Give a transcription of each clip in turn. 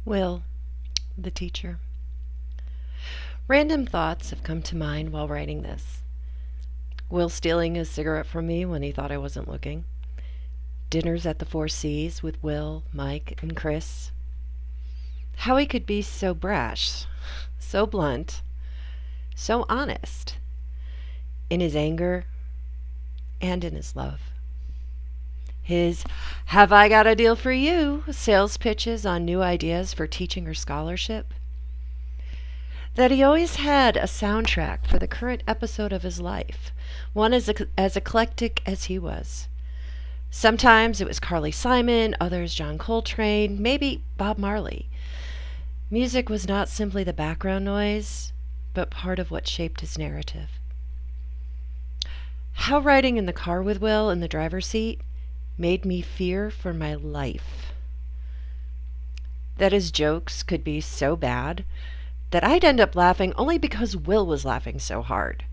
Will, the teacher. Random thoughts have come to mind while writing this. Will stealing a cigarette from me when he thought I wasn't looking. Dinners at the Four Seas with Will, Mike, and Chris. How he could be so brash, so blunt, so honest, in his anger and in his love. His "Have I got a deal for you?" sales pitches on new ideas for teaching or scholarship. That he always had a soundtrack for the current episode of his life, one as eclectic as he was. Sometimes it was Carly Simon, others John Coltrane, maybe Bob Marley. Music was not simply the background noise, but part of what shaped his narrative. How riding in the car with Will in the driver's seat made me fear for my life. That his jokes could be so bad that I'd end up laughing only because Will was laughing so hard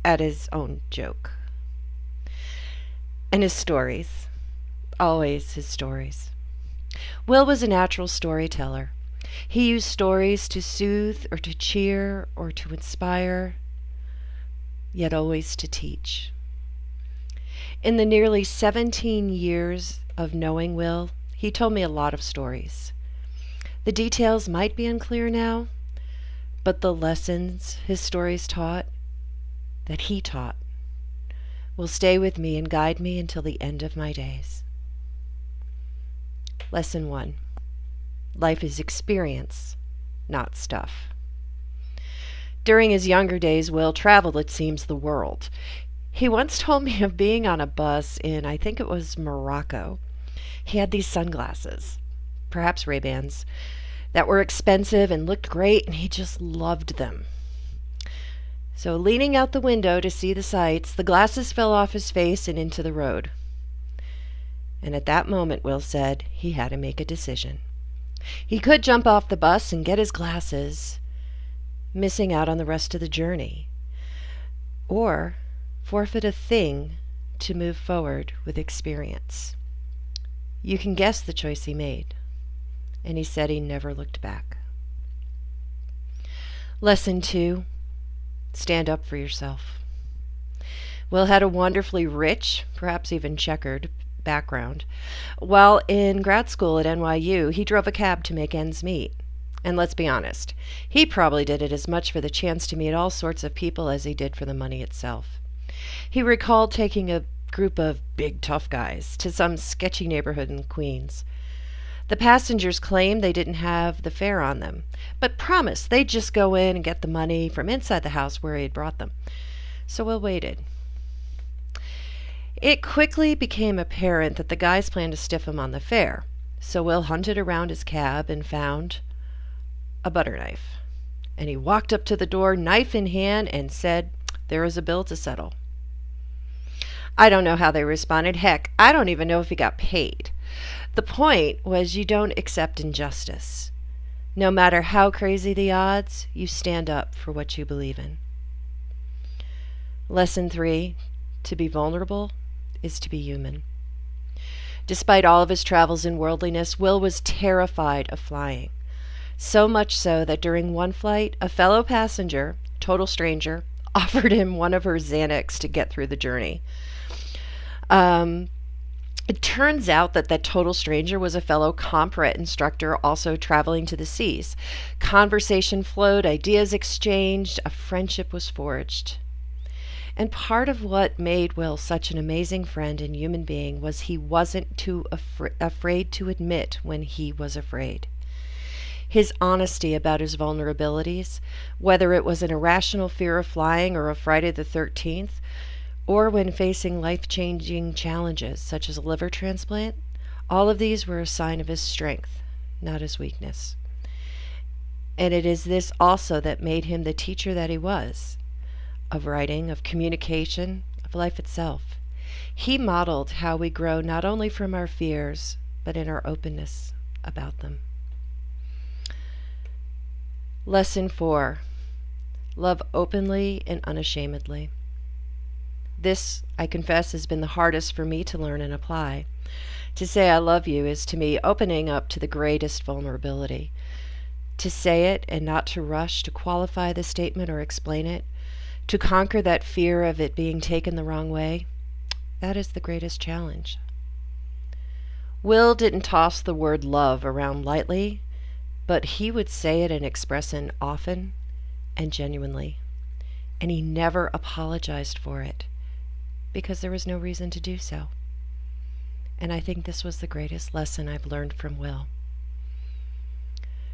at his own joke. And his stories. Always his stories. Will was a natural storyteller. He used stories to soothe or to cheer or to inspire, yet always to teach. In the nearly 17 years of knowing Will, he told me a lot of stories. The details might be unclear now, but the lessons his stories taught, that he taught, will stay with me and guide me until the end of my days. Lesson 1. Life is experience, not stuff. During his younger days, Will traveled, it seems, the world. He once told me of being on a bus in, I think it was Morocco. He had these sunglasses, perhaps Ray-Bans, that were expensive and looked great, and he just loved them. So leaning out the window to see the sights, the glasses fell off his face and into the road. And at that moment, Will said, he had to make a decision. He could jump off the bus and get his glasses, missing out on the rest of the journey, or forfeit a thing to move forward with experience. You can guess the choice he made, and he said he never looked back. Lesson 2. Stand up for yourself. Will had a wonderfully rich, perhaps even checkered, background. While in grad school at NYU, he drove a cab to make ends meet. And let's be honest, he probably did it as much for the chance to meet all sorts of people as he did for the money itself. He recalled taking a group of big tough guys to some sketchy neighborhood in Queens. The passengers claimed they didn't have the fare on them, but promised they'd just go in and get the money from inside the house where he had brought them. So Will waited. It quickly became apparent that the guys planned to stiff him on the fare, so Will hunted around his cab and found a butter knife. And he walked up to the door, knife in hand, and said, "There is a bill to settle." I don't know how they responded. Heck, I don't even know if he got paid. The point was, you don't accept injustice. No matter how crazy the odds, you stand up for what you believe in. Lesson 3. To be vulnerable is to be human. Despite all of his travels in worldliness, Will was terrified of flying. So much so that during one flight, a fellow passenger, total stranger, offered him one of her Xanax to get through the journey. It turns out that that total stranger was a fellow compret instructor also traveling to the seas. Conversation flowed, ideas exchanged, a friendship was forged. And part of what made Will such an amazing friend and human being was he wasn't too afraid to admit when he was afraid. His honesty about his vulnerabilities, whether it was an irrational fear of flying or a Friday the 13th, or when facing life-changing challenges such as a liver transplant, all of these were a sign of his strength, not his weakness. And it is this also that made him the teacher that he was, of writing, of communication, of life itself. He modeled how we grow not only from our fears, but in our openness about them. Lesson 4. Love openly and unashamedly. This, I confess, has been the hardest for me to learn and apply. To say I love you is to me opening up to the greatest vulnerability. To say it and not to rush to qualify the statement or explain it, to conquer that fear of it being taken the wrong way, that is the greatest challenge. Will didn't toss the word love around lightly, but he would say it and express it often and genuinely. And he never apologized for it, because there was no reason to do so. And I think this was the greatest lesson I've learned from Will.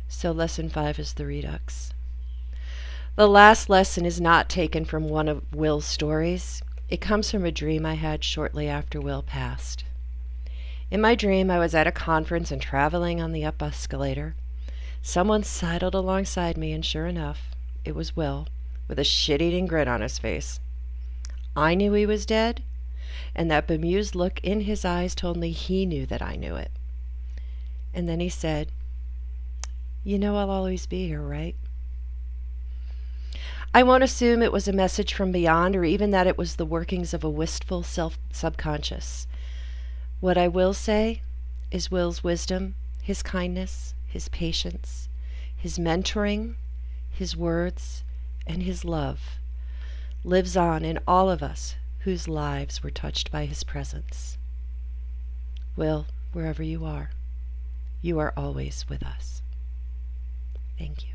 So lesson 5 is the redux. The last lesson is not taken from one of Will's stories. It comes from a dream I had shortly after Will passed. In my dream, I was at a conference and traveling on the up escalator. Someone sidled alongside me, and sure enough, it was Will, with a shit-eating grin on his face. I knew he was dead, and that bemused look in his eyes told me he knew that I knew it. And then he said, "You know I'll always be here, right?" I won't assume it was a message from beyond, or even that it was the workings of a wistful subconscious. What I will say is Will's wisdom, his kindness, his patience, his mentoring, his words, and his love lives on in all of us whose lives were touched by his presence. Will, wherever you are always with us. Thank you.